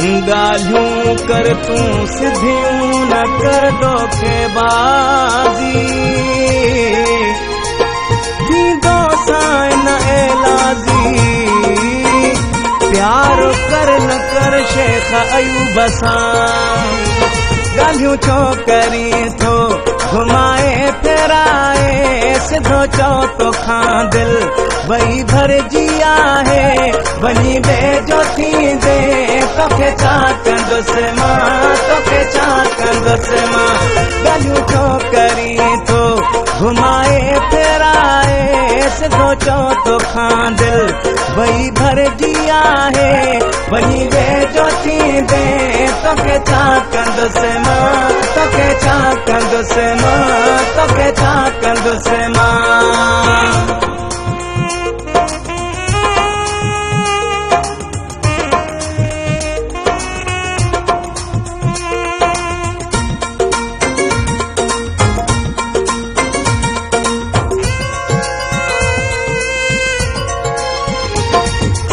ॻाल्हियूं कर तूं सिधियूं न कर धोखेबाज़ी थींदो साईं न एलाज़ी प्यार कर न कर शेख अयूब सां ॻाल्हियूं छो करी थो घुमाए फिराए सिधो चओ तोखां दिल वही भरजी आहे वञी वेझो थींदे तोखे छा कंदुसि मां तोखे छा कंदुसि मां ॻाल्हियूं छो करी थो घुमाए फिराए सिधो चओ तोखां दिल वही भरजी आहे वञी वेझो थींदे तोखे छा कंदुसि मां तोखे छा कंदुसि मां तोखे छा कंदुसि मां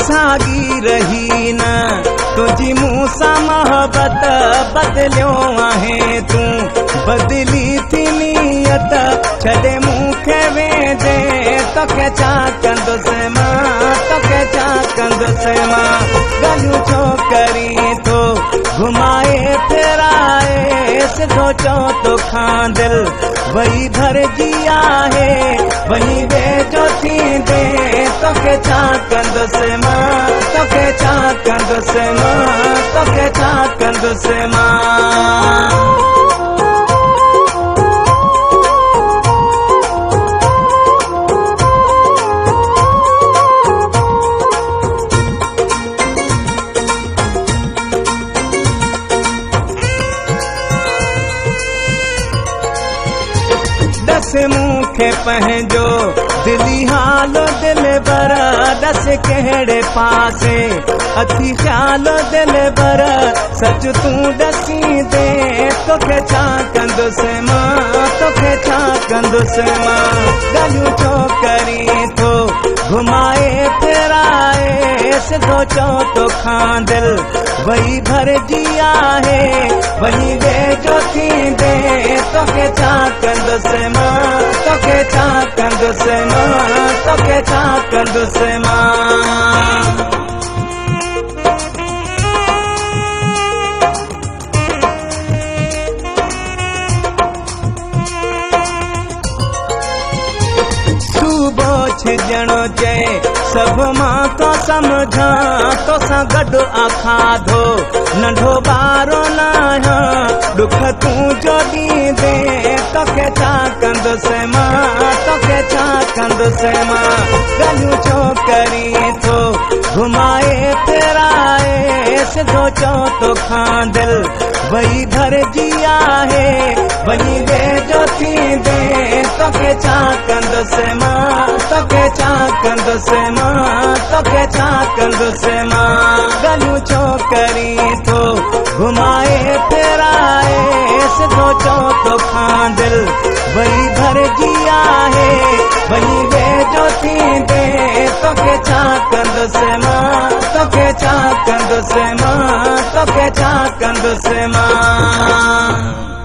सागी रही न तुझी मूं सां मोहबत बदलियो आहे तूं बदली थी नियत छॾे मूंखे वेंदे तोखे छा कंदुसि मां तोखे छा कंदुसि मां ॻाल्हियूं छो करी थो घुमाए फिराए सिधो चओ तोखां दिल वही भरजी आहे वञी वेझो थींदे तोखे छा कंदुसि मां तोखे छा कंदुसि मां तोखे छा कंदुसि मां दस मूंखे पंहिंजो दिली हाल दिल बर दस कहिड़े पासे अथी ख़्याल दिल बर सच तूं ॾसींदे तोखे छा कंदुसि मां तोखे छा कंदुसि मां ॻाल्हियूं छो करी थो घुमाए फिराए सिधो चओ तोखां दिल वही भरजी आहे वञी वेझो थींदे तोखे छा कंदुसि मां तोखे छा कंदुसि मां तोखे छा कंदुसि मां छिजणो चए सभ मां तो सम्झां तोसां गॾु आखाधो नंढो ॿारो न आहियां ॾुख तूं जो ॾींदे तोखे छा कंदुसि मां तोखे छा कंदुसि मां ॻाल्हियूं छो करी थो घुमाए फिराए सिधो चओ तोखां दिल वही भरजी आहे वञी वेझो थींदे तोखे छा कंदुसि मां तोखे छा कंदुसि मां तोखे छा कंदुसि मां ॻाल्हियूं छो करी थो घुमाए फिराए सिधो चओ तोखां दिल वही भरजी आहे वञी वेझो थींदे तोखे छा कंदुसि मां तोखे छा कंदुसि मां तोखे छा कंदुसि मां